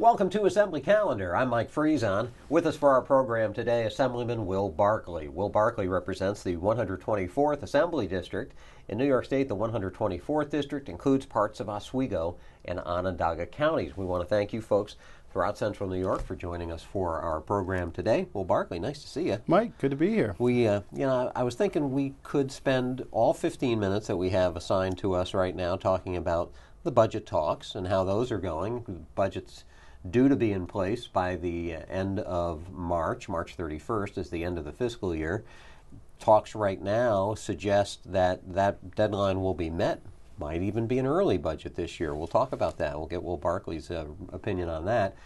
Welcome to Assembly Calendar. I'm Mike Friesen. With us for our program today, Assemblyman Will Barclay. Will Barclay represents the 124th Assembly District. In New York State, the 124th District includes parts of Oswego and Onondaga counties. We want to thank you folks throughout Central New York for joining us for our program today. Will Barclay, nice to see you. Mike, good to be here. I was thinking we could spend all 15 minutes that we have assigned to us right now talking about the budget talks and how those are going. The budget's due to be in place by the end of March. March 31st is the end of the fiscal year. Talks right now suggest that that deadline will be met. Might even be an early budget this year. We'll talk about that. We'll get Will Barclay's opinion on that.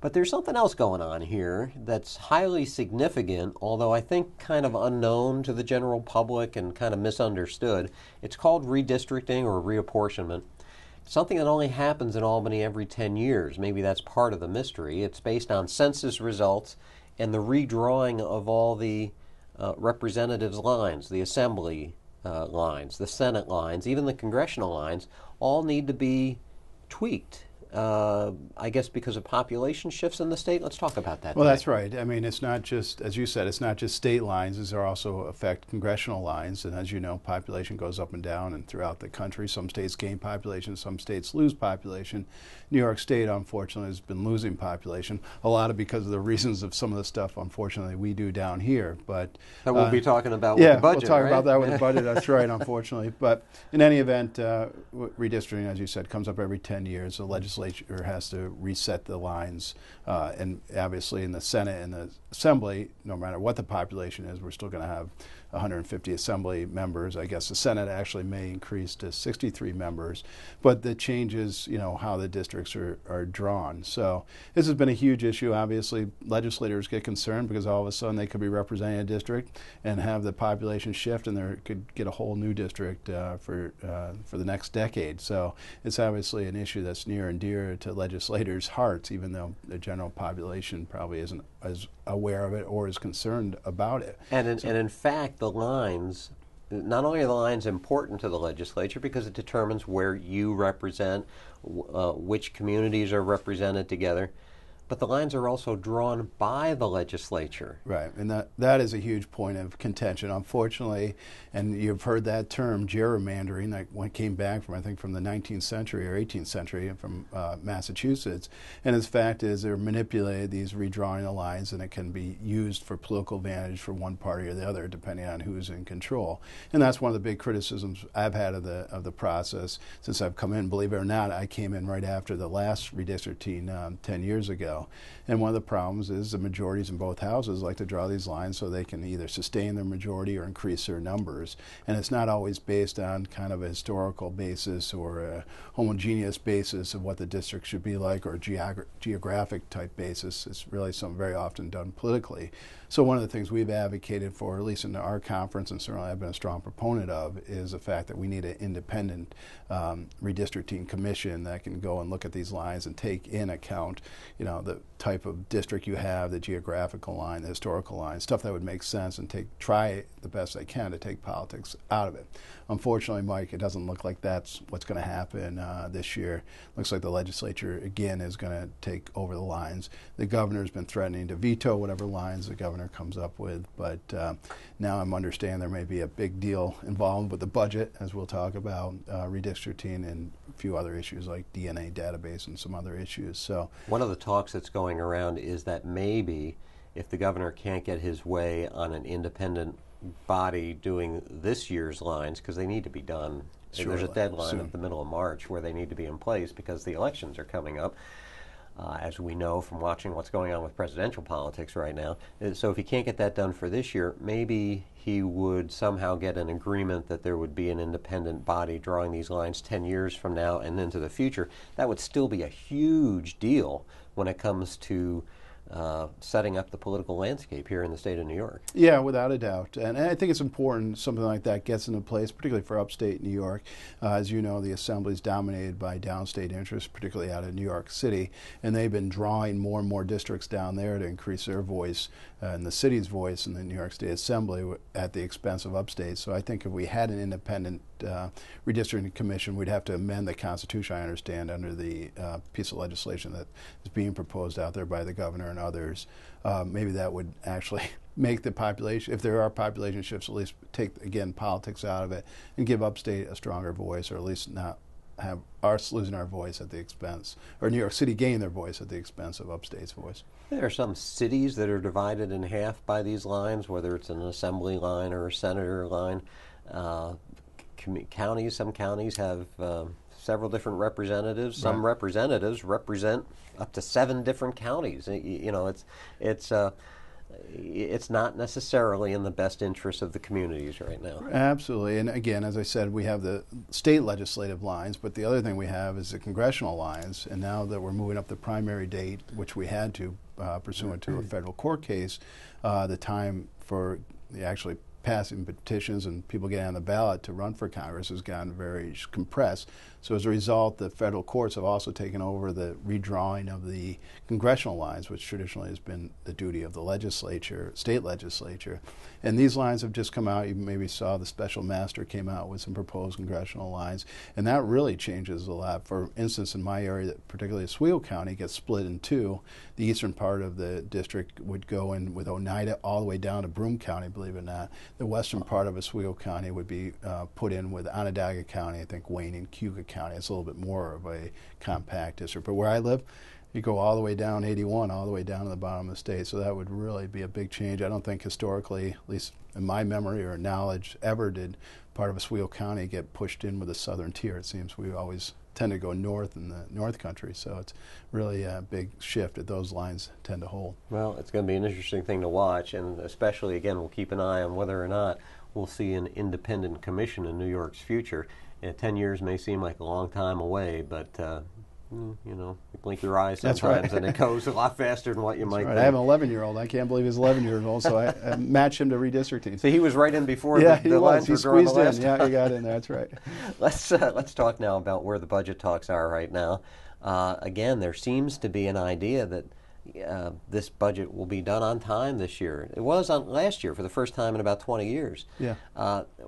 But there's something else going on here that's highly significant, although I think kind of unknown to the general public and kind of misunderstood. It's called redistricting or reapportionment. Something that only happens in Albany every 10 years. Maybe that's part of the mystery. It's based on census results and the redrawing of all the representatives' lines, the assembly lines, the Senate lines, even the congressional lines, all need to be tweaked. I guess because of population shifts in the state. Let's talk about that. Well, that's right. I mean, it's not just, as you said, it's not just state lines. These are also affect congressional lines. And as you know, population goes up and down and throughout the country. Some states gain population, some states lose population. New York State, unfortunately, has been losing population. A lot of because of the reasons of some of the stuff, unfortunately, we do down here. But that we'll be talking about with the budget, we'll talk right? about that with the budget. That's right, unfortunately. But in any event, redistricting, as you said, comes up every 10 years. The legislature has to reset the lines, and obviously in the Senate and the Assembly, no matter what the population is, we're still going to have 150 Assembly members. I guess the Senate actually may increase to 63 members, but the changes, how the districts are drawn. So this has been a huge issue. Obviously, legislators get concerned because all of a sudden they could be representing a district and have the population shift, and they could get a whole new district for the next decade. So it's obviously an issue that's near and dear to legislators' hearts, even though the general population probably isn't as aware of it or is concerned about it. And in fact, the lines, not only are the lines important to the legislature because it determines where you represent, which communities are represented together, but the lines are also drawn by the legislature. Right, and that is a huge point of contention, unfortunately, and you've heard that term, gerrymandering, that came back from, I think, from the 19th century or 18th century from Massachusetts, and its fact is they're manipulated, these redrawing the lines, and it can be used for political advantage for one party or the other, depending on who's in control. And that's one of the big criticisms I've had of the process since I've come in. Believe it or not, I came in right after the last redistricting 10 years ago. And one of the problems is the majorities in both houses like to draw these lines so they can either sustain their majority or increase their numbers. And it's not always based on kind of a historical basis or a homogeneous basis of what the district should be like or a geographic type basis. It's really something very often done politically. So one of the things we've advocated for, at least in our conference, and certainly I've been a strong proponent of, is the fact that we need an independent redistricting commission that can go and look at these lines and take in account, the type of district you have, the geographical line, the historical line, stuff that would make sense, and try the best they can to take politics out of it. Unfortunately, Mike, it doesn't look like that's what's going to happen this year. Looks like the legislature, again, is going to take over the lines. The governor's been threatening to veto whatever lines the governor comes up with, but now I'm understanding there may be a big deal involved with the budget, as we'll talk about, redistricting and a few other issues like DNA database and some other issues. So one of the talks that's going around is that maybe if the governor can't get his way on an independent body doing this year's lines, because they need to be done. There's a deadline at the middle of March where they need to be in place because the elections are coming up, as we know from watching what's going on with presidential politics right now. So if he can't get that done for this year, maybe he would somehow get an agreement that there would be an independent body drawing these lines 10 years from now and into the future. That would still be a huge deal when it comes to setting up the political landscape here in the state of New York. Yeah, without a doubt. And I think it's important something like that gets into place, particularly for upstate New York. As you know, the Assembly is dominated by downstate interests, particularly out of New York City, and they've been drawing more and more districts down there to increase their voice and the city's voice in the New York State Assembly at the expense of upstate. So I think if we had an independent redistricting commission, we'd have to amend the Constitution, I understand, under the piece of legislation that is being proposed out there by the governor and others. Maybe that would actually make the population, if there are population shifts, at least take, again, politics out of it and give upstate a stronger voice, or at least not have us losing our voice at the expense, or New York City gain their voice at the expense of upstate's voice. There are some cities that are divided in half by these lines, whether it's an assembly line or a senator line. Counties, some counties have several different representatives. Some Right. representatives represent up to 7 different counties. You know, it's not necessarily in the best interest of the communities right now. Absolutely. And again, as I said, we have the state legislative lines, but the other thing we have is the congressional lines. And now that we're moving up the primary date, which we had to pursuant to a federal court case, the time for actually passing petitions and people getting on the ballot to run for Congress has gotten very compressed. So as a result, the federal courts have also taken over the redrawing of the congressional lines, which traditionally has been the duty of the legislature, state legislature. And these lines have just come out. You maybe saw the special master came out with some proposed congressional lines, and that really changes a lot. For instance, in my area, particularly Oswego County, gets split in two. The eastern part of the district would go in with Oneida all the way down to Broome County, believe it or not. The western part of Oswego County would be put in with Onondaga County, I think Wayne and Cayuga County. It's a little bit more of a compact district. But where I live, you go all the way down 81, all the way down to the bottom of the state. So that would really be a big change. I don't think historically, at least in my memory or knowledge, ever did part of Oswego County get pushed in with the southern tier. It seems we always tend to go north in the North Country. So it's really a big shift that those lines tend to hold. Well, it's going to be an interesting thing to watch, and especially, again, we'll keep an eye on whether or not we'll see an independent commission in New York's future. 10 years may seem like a long time away, but you know, you blink your eyes sometimes, That's right. and it goes a lot faster than what you might Right. think. I have an 11-year-old. I can't believe he's 11 years old, so I matched him to redistricting. So he was right in before Yeah, the he lines was. He were drawn the squeezed last in. Yeah, time. he got in there. That's right. Let's talk now about where the budget talks are right now. Again, there seems to be an idea that this budget will be done on time this year. It was on last year for the first time in about 20 years. Yeah.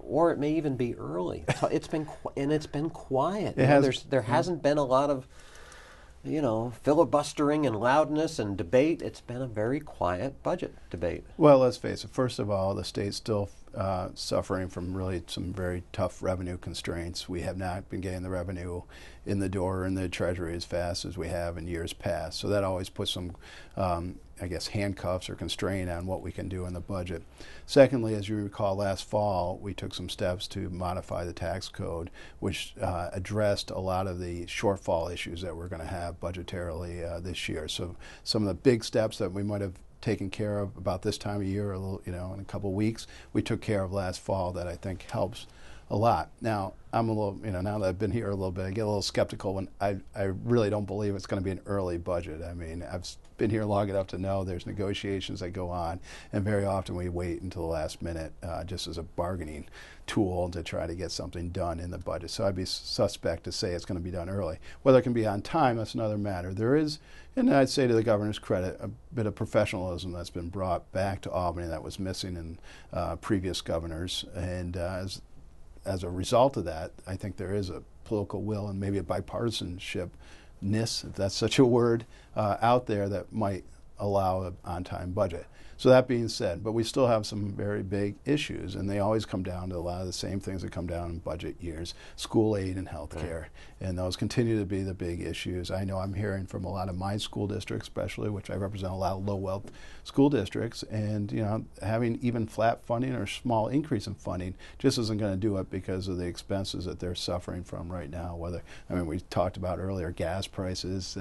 Or it may even be early. It's been quiet. There hasn't been a lot of filibustering and loudness and debate. It's been a very quiet budget debate. Well, let's face it. First of all, the state's still suffering from really some very tough revenue constraints. We have not been getting the revenue in the door in the Treasury as fast as we have in years past. So that always puts some, handcuffs or constraint on what we can do in the budget. Secondly, as you recall, last fall, we took some steps to modify the tax code, which addressed a lot of the shortfall issues that we're going to have budgetarily this year. So some of the big steps that we might have taken care of about this time of year, in a couple of weeks, we took care of last fall that I think helps a lot. Now, I'm a little, now that I've been here a little bit, I get a little skeptical when I really don't believe it's going to be an early budget. I mean, I've been here long enough to know there's negotiations that go on, and very often we wait until the last minute just as a bargaining tool to try to get something done in the budget. So I'd be suspect to say it's going to be done early. Whether it can be on time, that's another matter. There is, and I'd say to the governor's credit, a bit of professionalism that's been brought back to Albany that was missing in previous governors, and as a result of that, I think there is a political will and maybe a bipartisanshipness, if that's such a word, out there that might allow an on-time budget. So that being said, but we still have some very big issues, and they always come down to a lot of the same things that come down in budget years: school aid and health care. And those continue to be the big issues. I know I'm hearing from a lot of my school districts, especially, which I represent a lot of low-wealth school districts, and having even flat funding or small increase in funding just isn't going to do it because of the expenses that they're suffering from right now. We talked about earlier gas prices,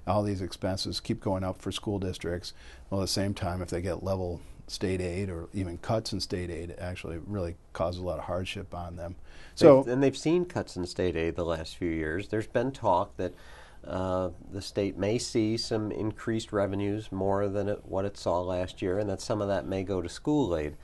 all these expenses keep going up for school districts. Well, at the same time, if they get level state aid or even cuts in state aid, it actually really causes a lot of hardship on them. And they've seen cuts in state aid the last few years. There's been talk that the state may see some increased revenues, more than what it saw last year, and that some of that may go to school aid.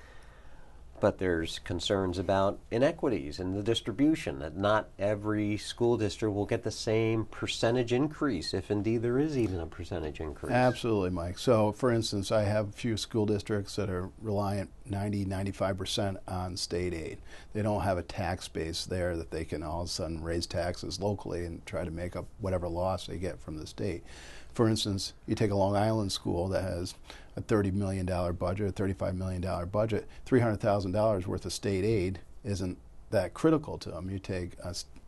But there's concerns about inequities in the distribution, that not every school district will get the same percentage increase, if indeed there is even a percentage increase. Absolutely, Mike. So, for instance, I have a few school districts that are reliant 95% on state aid. They don't have a tax base there that they can all of a sudden raise taxes locally and try to make up whatever loss they get from the state. For instance, you take a Long Island school that has a $30 million budget, a $35 million budget, $300,000 worth of state aid isn't that critical to them. You take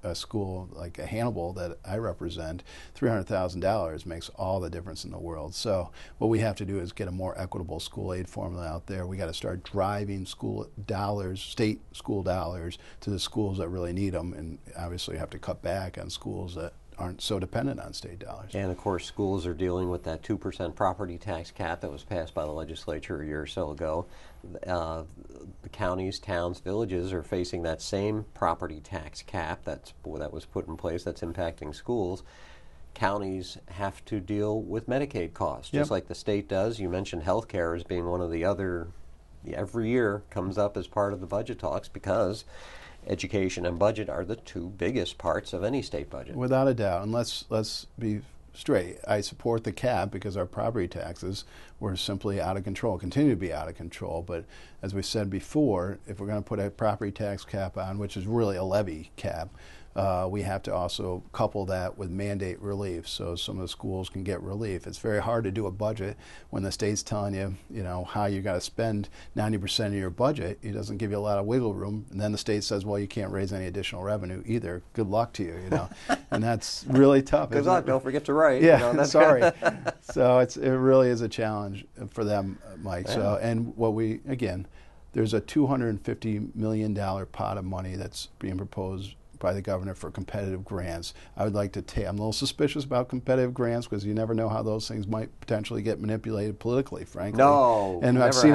a school like a Hannibal that I represent, $300,000 makes all the difference in the world. So what we have to do is get a more equitable school aid formula out there. We got to start driving school dollars, state school dollars, to the schools that really need them, and obviously have to cut back on schools that aren't so dependent on state dollars. And of course, schools are dealing with that 2% property tax cap that was passed by the legislature a year or so ago. The counties, towns, villages are facing that same property tax cap that was put in place that's impacting schools. Counties have to deal with Medicaid costs, just like the state does. You mentioned health care as being one of the other, every year comes up as part of the budget talks, because education and budget are the two biggest parts of any state budget. Without a doubt. And let's be straight. I support the cap because our property taxes were simply out of control, continue to be out of control. But as we said before, if we're going to put a property tax cap on, which is really a levy cap, we have to also couple that with mandate relief, so some of the schools can get relief. It's very hard to do a budget when the state's telling you, how you got to spend 90% of your budget. It doesn't give you a lot of wiggle room, and then the state says, well, you can't raise any additional revenue either. Good luck to you, and that's really tough. Good luck. Don't forget to write. Yeah, sorry. So it really is a challenge for them, Mike. Yeah. So, and there's a $250 million pot of money that's being proposed by the governor for competitive grants. I would like to I'm a little suspicious about competitive grants because you never know how those things might potentially get manipulated politically, frankly. No, and I've seen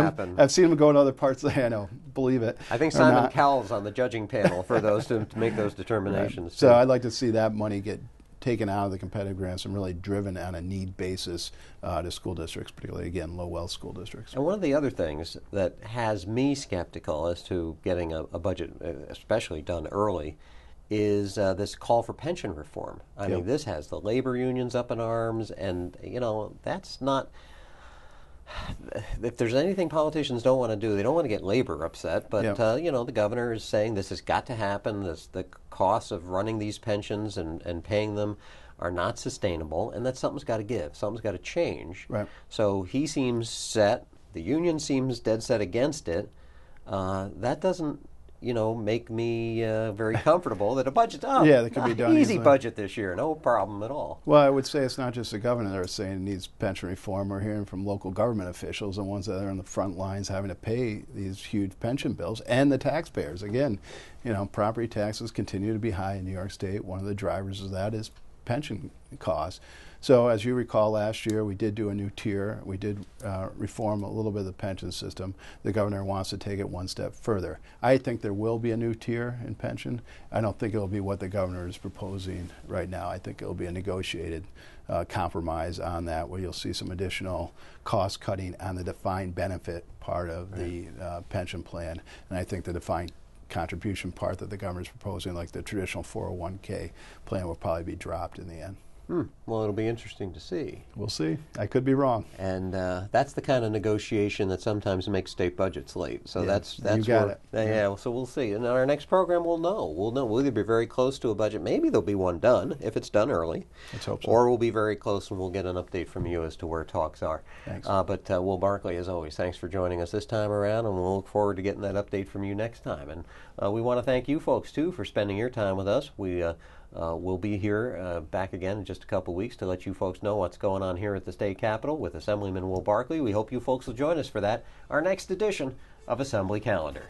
them go to other parts of the, I know, believe it. I think Simon Cowell's on the judging panel for those to make those determinations. Right. So I'd like to see that money get taken out of the competitive grants and really driven on a need basis to school districts, particularly, again, low-wealth school districts. And one of the other things that has me skeptical as to getting a budget, especially done early, is this call for pension reform. I mean, this has the labor unions up in arms, and, that's not... If there's anything politicians don't want to do, they don't want to get labor upset, but, the governor is saying this has got to happen. The costs of running these pensions and paying them are not sustainable, and that something's got to give. Something's got to change. Right. So he seems set. The union seems dead set against it. That doesn't make me very comfortable that a budget, that could be done easy easily. budget this year, no problem at all. Well, I would say it's not just the governor that are saying it needs pension reform. We're hearing from local government officials and ones that are on the front lines having to pay these huge pension bills, and the taxpayers. Again, property taxes continue to be high in New York State. One of the drivers of that is pension costs. So as you recall, last year we did do a new tier. We did reform a little bit of the pension system. The governor wants to take it one step further. I think there will be a new tier in pension. I don't think it will be what the governor is proposing right now. I think it will be a negotiated compromise on that, where you'll see some additional cost cutting on the defined benefit part of the pension plan. And I think the defined contribution part that the governor is proposing, like the traditional 401k plan, will probably be dropped in the end. Well, it'll be interesting to see. We'll see. I could be wrong. And that's the kind of negotiation that sometimes makes state budgets late. So that's you got it. Yeah. So we'll see. And in our next program, we'll know. We'll either be very close to a budget. Maybe there'll be one done if it's done early. Let's hope so. Or we'll be very close, and we'll get an update from you as to where talks are. Thanks. But Will Barclay, as always, thanks for joining us this time around, and we'll look forward to getting that update from you next time. And we want to thank you folks too for spending your time with us. We'll be here back again in just a couple weeks to let you folks know what's going on here at the state capitol with Assemblyman Will Barclay. We hope you folks will join us for that, our next edition of Assembly Calendar.